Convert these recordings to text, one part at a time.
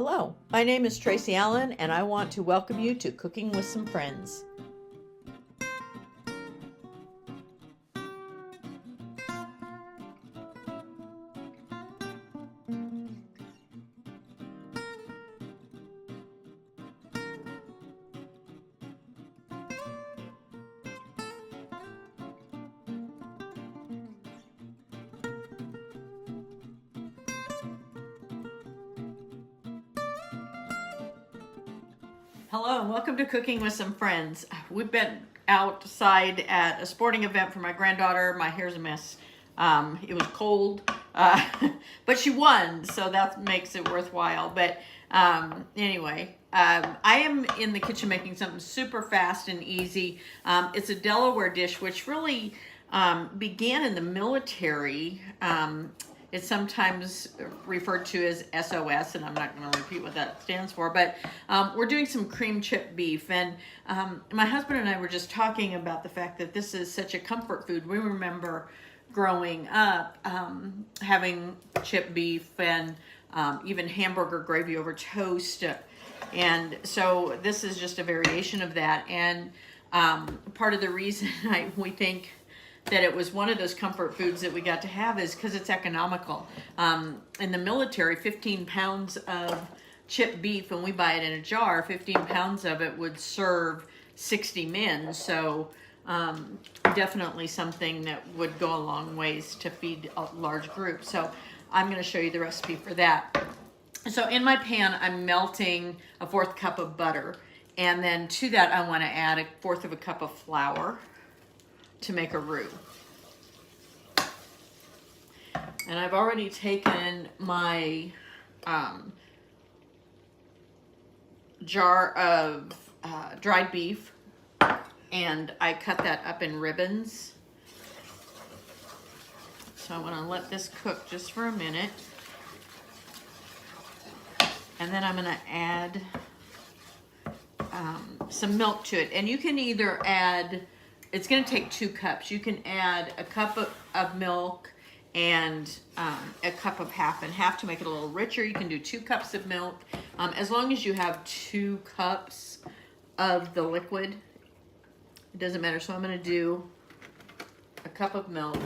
Hello, my name is Tracy Allen, and I want to welcome you to Cooking with Some Friends. Hello, and welcome to Cooking with Some Friends. We've been outside at a sporting event for my granddaughter. My hair's a mess. It was cold, but she won, so that makes it worthwhile. But anyway, I am in the kitchen making something super fast and easy. It's a Delaware dish, which really began in the military. It's sometimes referred to as SOS, and I'm not going to repeat what that stands for, but we're doing some cream chip beef, and my husband and I were just talking about the fact that this is such a comfort food. We remember growing up having chip beef and even hamburger gravy over toast, and so this is just a variation of that, and part of the reason we think that it was one of those comfort foods that we got to have is because it's economical. In the military, 15 pounds of chipped beef, when we buy it in a jar, 15 pounds of it would serve 60 men. So definitely something that would go a long ways to feed a large group. So I'm going to show you the recipe for that. So in my pan, I'm melting a 1/4 cup of butter. And then to that, I want to add 1/4 cup of flour to make a roux. And I've already taken my jar of dried beef and I cut that up in ribbons. So I want to let this cook just for a minute. And then I'm going to add some milk to it. And you can either add, it's going to take 2 cups. You can add a cup of milk and a cup of half and half to make it a little richer. You can do 2 cups of milk. As long as you have 2 cups of the liquid, it doesn't matter. So I'm going to do a cup of milk.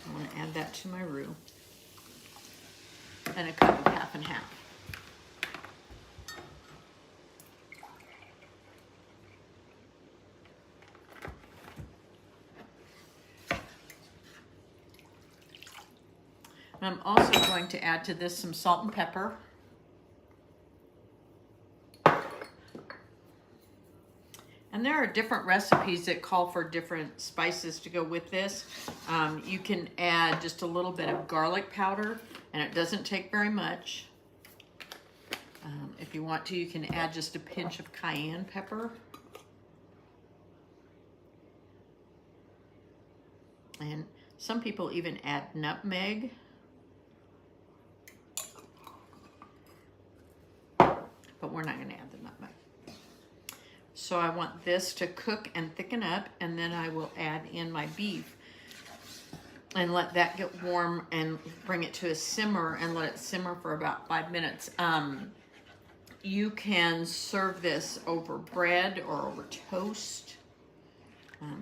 I'm going to add that to my roux. And a cup of half and half. I'm also going to add to this some salt and pepper. And there are different recipes that call for different spices to go with this. You can add just a little bit of garlic powder, and it doesn't take very much. If you want to, you can add just a pinch of cayenne pepper. And some people even add nutmeg. But we're not going to add the nutmeg. So I want this to cook and thicken up, and then I will add in my beef and let that get warm and bring it to a simmer and let it simmer for about 5 minutes. You can serve this over bread or over toast,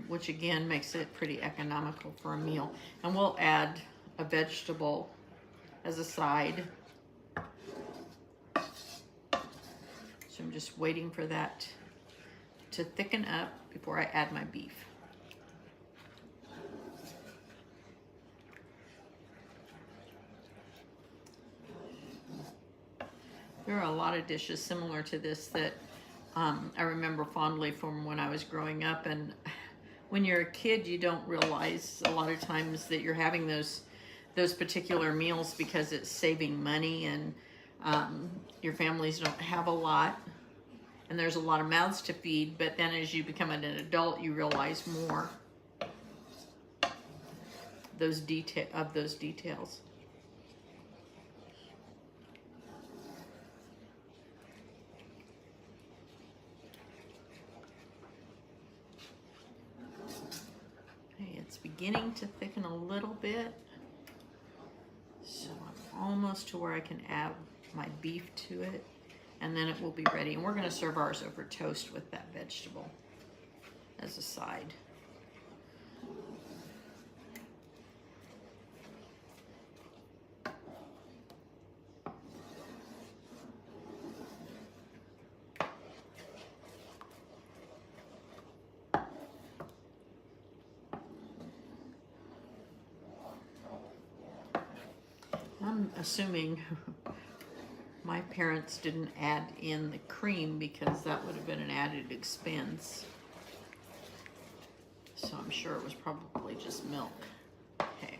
which again makes it pretty economical for a meal. And we'll add a vegetable as a side. So I'm just waiting for that to thicken up before I add my beef. There are a lot of dishes similar to this that I remember fondly from when I was growing up. And when you're a kid, you don't realize a lot of times that you're having those particular meals because it's saving money, and your families don't have a lot, and there's a lot of mouths to feed. But then as you become an adult, you realize more of those details. Okay, it's beginning to thicken a little bit, so I'm almost to where I can add my beef to it, and then it will be ready. And we're gonna serve ours over toast with that vegetable as a side. I'm assuming my parents didn't add in the cream because that would have been an added expense. So I'm sure it was probably just milk. Okay.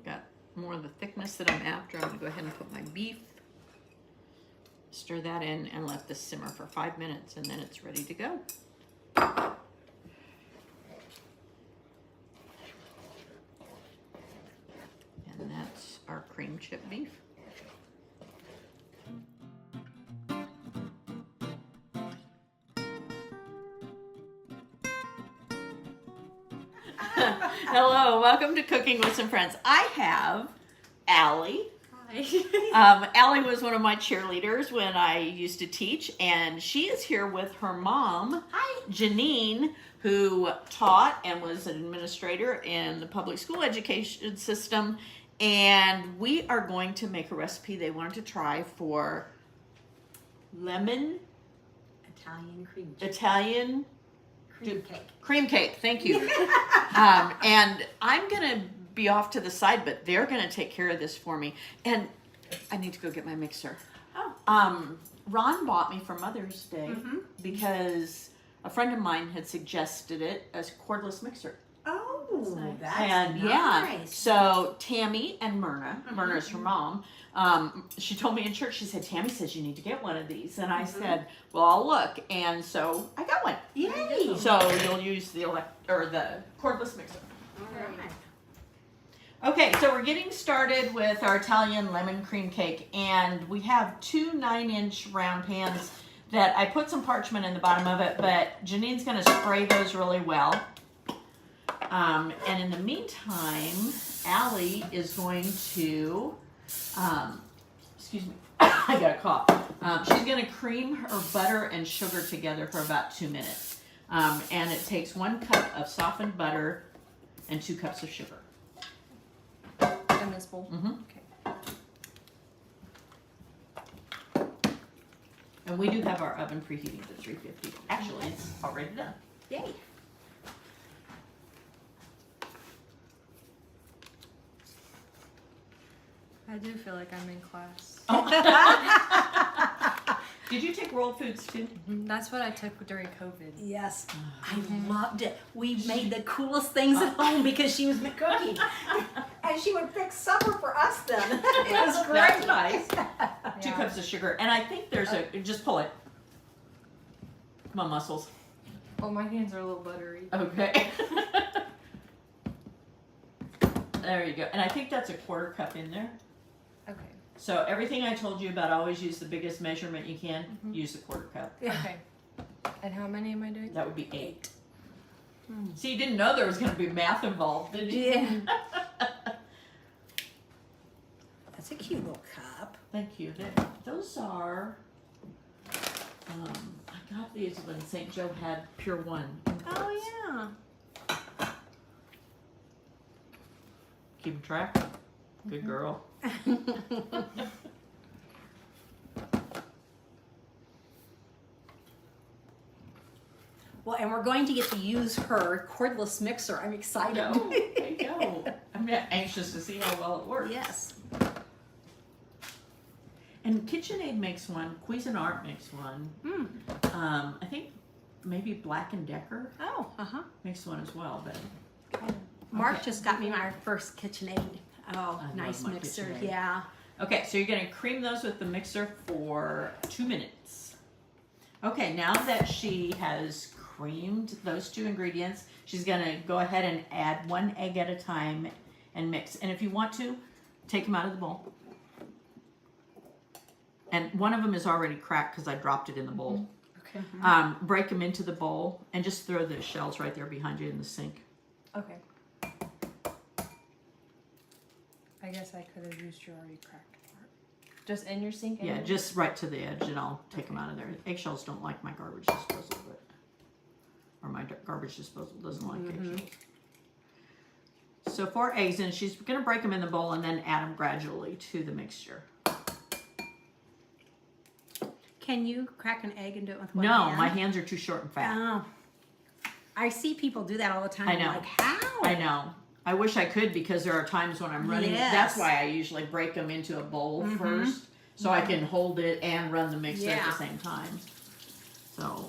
Got more of the thickness that I'm after. I'm gonna go ahead and put my beef, stir that in, and let this simmer for 5 minutes, and then it's ready to go. And that's our cream chip beef. Hello, welcome to Cooking with Some Friends. I have Allie. Hi. Allie was one of my cheerleaders when I used to teach, and she is here with her mom, Hi. Janine, who taught and was an administrator in the public school education system. And we are going to make a recipe they wanted to try for lemon Italian cream cake. Cream cake, thank you. And I'm gonna be off to the side, but they're gonna take care of this for me. And I need to go get my mixer. Oh. Ron bought me for Mother's Day because a friend of mine had suggested it as a cordless mixer. Oh, that's And nice. yeah, so Tammy and Myrna, Myrna's her mom, she told me in church, she said, Tammy says you need to get one of these. And I said, well, I'll look. And so I got one. Yay. So you'll use the the cordless mixer. All right. Okay, so we're getting started with our Italian lemon cream cake, and we have 2 9-inch round pans that I put some parchment in the bottom of it, but Janine's gonna spray those really well. And in the meantime, Allie is going to, excuse me, I got a cough. She's gonna cream her butter and sugar together for about 2 minutes. And it takes 1 cup of softened butter and 2 cups of sugar. In this bowl? Okay. And we do have our oven preheating to 350. Actually, it's already done. Yay. I do feel like I'm in class. Did you take world foods too? That's what I took during COVID. Yes, I loved it. We made the coolest things at home because she was cooking. And she would fix supper for us then. It was great. That's nice. 2 Yeah. cups of sugar. And I think there's just pull it. Come on, muscles. Oh, my hands are a little buttery. Okay. There you go. And I think that's a 1/4 cup in there. Okay. So everything I told you about, always use the biggest measurement you can. Use the 1/4 cup. Okay. And how many am I doing? That would be 8. So you didn't know there was going to be math involved, did you? Yeah. That's a cute little cup. Thank you. Those are, I got these when St. Joe had Pure One. Oh, yeah. Keeping track? Good girl. Well, and we're going to get to use her cordless mixer. I'm excited. I know. I'm anxious to see how well it works. Yes. And KitchenAid makes one. Cuisinart makes one. I think maybe Black & Decker Oh, makes one as well. But Mark Okay. just got me my first KitchenAid. Oh, I love nice my mixer. KitchenAid. Yeah. okay, so you're going to cream those with the mixer for 2 minutes. Okay, now that she has creamed those 2 ingredients, she's going to go ahead and add 1 egg at a time and mix. And if you want to, take them out of the bowl. And one of them is already cracked because I dropped it in the bowl. Okay. Break them into the bowl and just throw the shells right there behind you in the sink. Okay. I guess I could have used your already cracked part. Just in your sink? Yeah, anyway? just right to the edge, and I'll take them out of there. Eggshells don't like my garbage disposal, or my garbage disposal doesn't like eggshells. So 4 eggs, and she's going to break them in the bowl and then add them gradually to the mixture. Can you crack an egg and do it with one No, hand? my hands are too short and fat. Oh. I see people do that all the time. I know. I'm like, how? I know. I wish I could, because there are times when I'm running. Yes. That's why I usually break them into a bowl first, so I can hold it and run the mixer at the same time. So.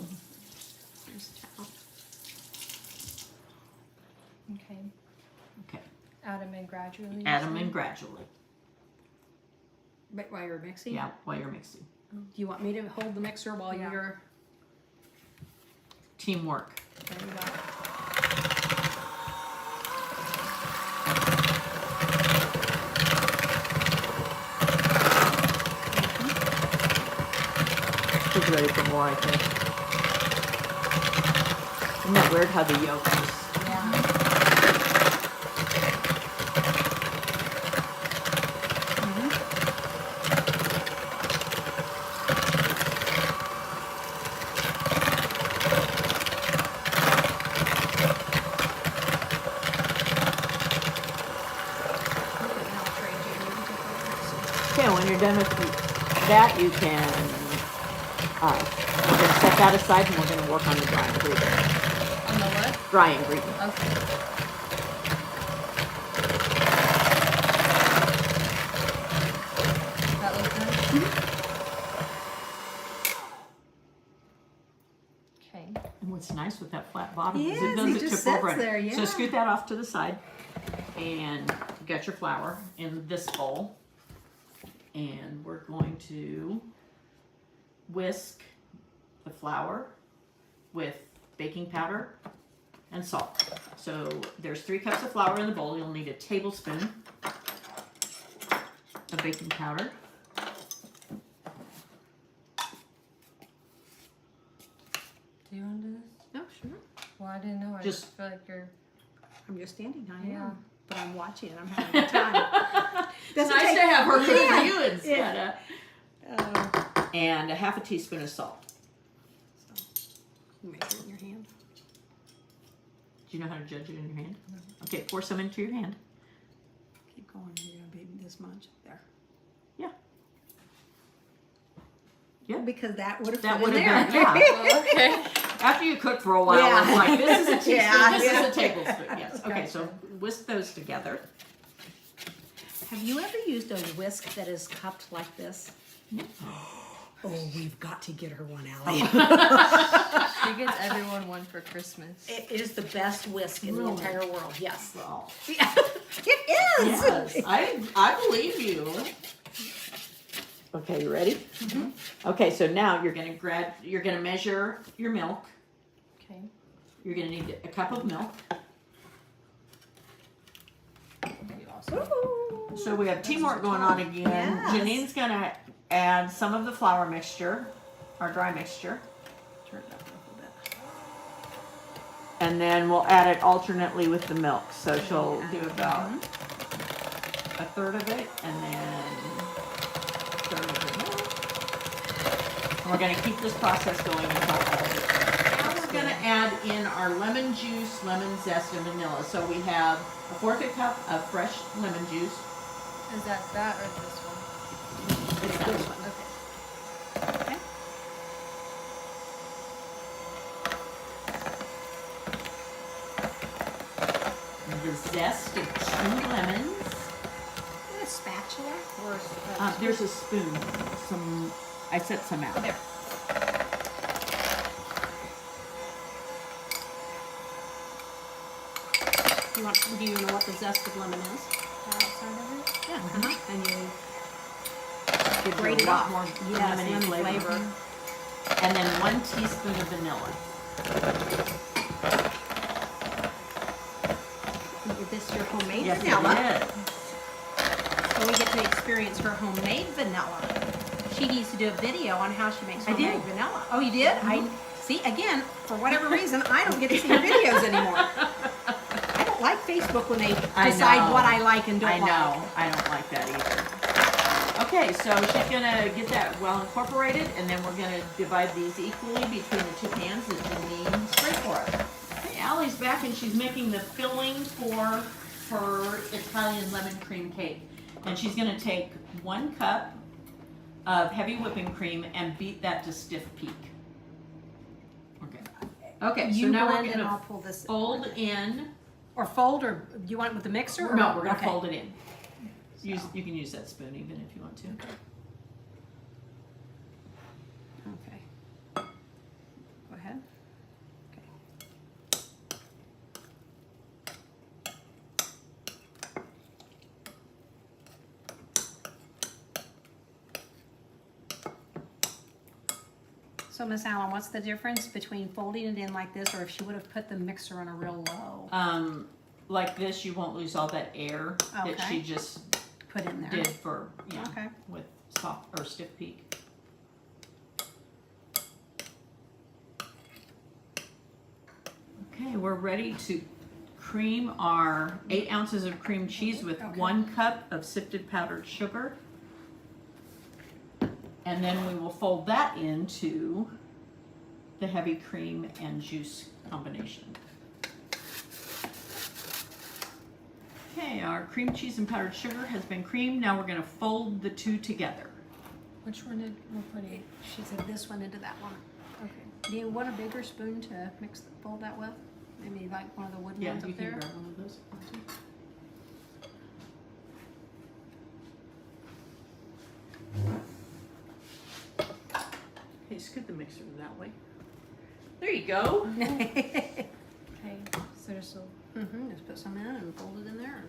Okay. Okay. Add them in gradually. Add them in gradually. But while you're mixing? Yeah, while you're mixing. Do you want me to hold the mixer while you're... Teamwork. There you go. She's ready for more, I think. Isn't that weird how the yolk just... Okay, when you're done with that, you can, we're going to set that aside, and we're going to work on the dry ingredient. On the what? Dry ingredient. Okay. That looks good? Okay. And what's nice with that flat bottom is Yes, it it doesn't just tip over. sits there, So yeah. scoot that off to the side, and you got your flour in this bowl. And we're going to whisk the flour with baking powder and salt. So there's 3 cups of flour in the bowl. You'll need a tablespoon of baking powder. Do you want to do this? Oh, sure. Well, I didn't know. I Just- just feel like you're... I'm just standing. I Yeah. am. But I'm watching and I'm having a good time. It's nice to have her cook for you instead Yeah. of. And a half a teaspoon of salt. You measure it in your hand. Do you know how to judge it in your hand? Okay, pour some into your hand. Keep going. You're going to be this much. There. Yeah. Yeah. Because that would have That fit in would there. have been, yeah. Oh, okay. After you cook for a while, Yeah. it's like, this is a teaspoon, Yeah, this yeah. is a tablespoon. Yes. Okay, so whisk those together. Have you ever used a whisk that is cupped like this? Oh, we've got to get her one, Allie. She gets everyone one for Christmas. It is the best whisk in the Really? entire world. Yes. Well, Yeah, it is. yes, I believe you. Okay, you ready? Okay, so now you're gonna measure your milk. Okay. You're gonna need a cup of milk. Ooh. So we have teamwork going on again. Yes. Janine's gonna add some of the flour mixture, our dry mixture, Turn it up a little bit. and then we'll add it alternately with the milk. So she'll do about a third of it, and then a third of the milk. And we're gonna keep this process going until all of it. Now we're gonna add in our lemon juice, lemon zest, and vanilla. So we have a 1/4 cup of fresh lemon juice. Is that or this one? It's this one. Okay. Okay. The zest of 2 lemons. Is it a spatula or There's a spoon. I set some out. there? Do you know what the zest of lemon is? Outside of it? Yeah. And you Gives grate you it a lot off. more Yes, lemony lemon flavor. flavor. And then 1 teaspoon of vanilla. This is your homemade Yes, vanilla. it is. So we get to experience her homemade vanilla. She needs to do a video on how she makes I did. homemade vanilla. Oh, you did? I see. Again, for whatever reason, I don't get to see her videos anymore. I don't like Facebook when they I decide know. what I like and don't I like. know. I don't like that either. Okay, so she's gonna get that well incorporated, and then we're gonna divide these equally between the two pans that Janine sprayed for us. Okay, Allie's back, and she's making the filling for her Italian lemon cream cake. And she's gonna take 1 cup of heavy whipping cream and beat that to stiff peak. Okay. Okay, so You now we're blend and I'll gonna pull this. fold in. Or fold, or do you want it with the mixer? Or? No, we're gonna Okay. fold it in. You can use that spoon even if you want to. Okay. Go ahead. Okay. So Miss Allen, what's the difference between folding it in like this, or if she would have put the mixer on a real low? Like this, you won't lose all that air that Okay. she just Put in there. did for, Okay. with soft or stiff peak. Okay, we're ready to cream our 8 ounces of cream cheese with Okay. 1 cup of sifted powdered sugar. And then we will fold that into the heavy cream and juice combination. Okay, our cream cheese and powdered sugar has been creamed. Now we're going to fold the two together. Which one did we're putting? She said this one into that one. Okay. Do you want a bigger spoon to fold that with? Maybe like one of the wooden Yeah, ones you up can there? grab one of those. Okay, scoot the mixer that way. There you go. Okay. So there's still. Just put some in and fold it in there.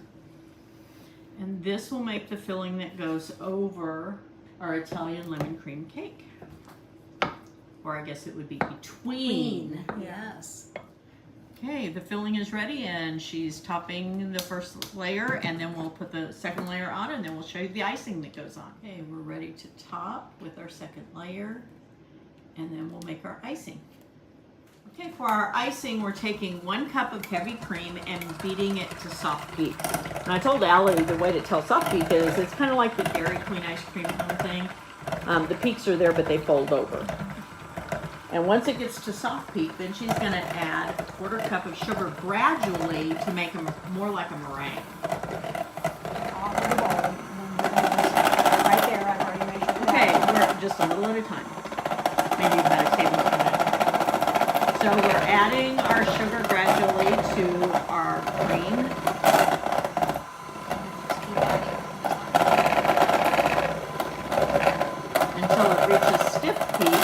And this will make the filling that goes over our Italian lemon cream cake. Or I guess it would be between. Yes. Okay, the filling is ready and she's topping the first layer, and then we'll put the second layer on, and then we'll show you the icing that goes on. Okay, we're ready to top with our second layer, and then we'll make our icing. Okay, for our icing, we're taking 1 cup of heavy cream and beating it to soft peak. And I told Allie the way to tell soft peak is it's kind of like the Dairy Queen ice cream kind of thing. The peaks are there, but they fold over. And once it gets to soft peak, then she's going to add a 1/4 cup of sugar gradually to make them more like a meringue. Off in the bowl. Right there, I've already measured it Okay, out. we're just a little at a time. Maybe about a tablespoon at a time. So we're adding our sugar gradually to our cream. Until it reaches stiff peak.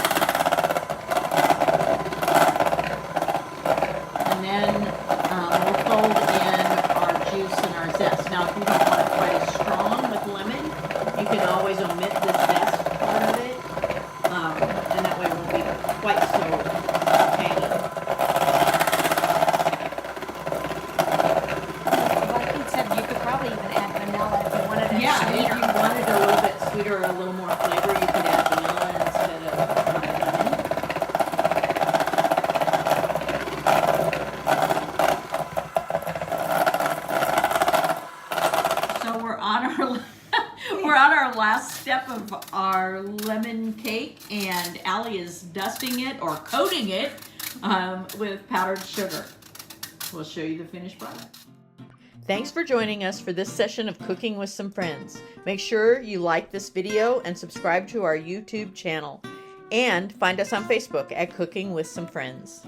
And then we'll fold in our juice and our zest. Now, if you don't want it quite as strong with lemon, you can always omit the zest part of it. And that way it won't be quite so tangy. Like you said, you could probably even add vanilla if you wanted it Yeah, if sweeter. you wanted a little bit sweeter or a little more flavor, you could add vanilla instead of lemon. So we're on our last step of our lemon cake, and Allie is dusting it or coating it with powdered sugar. We'll show you the finished product. Thanks for joining us for this session of Cooking with Some Friends. Make sure you like this video and subscribe to our YouTube channel. And find us on Facebook at Cooking with Some Friends.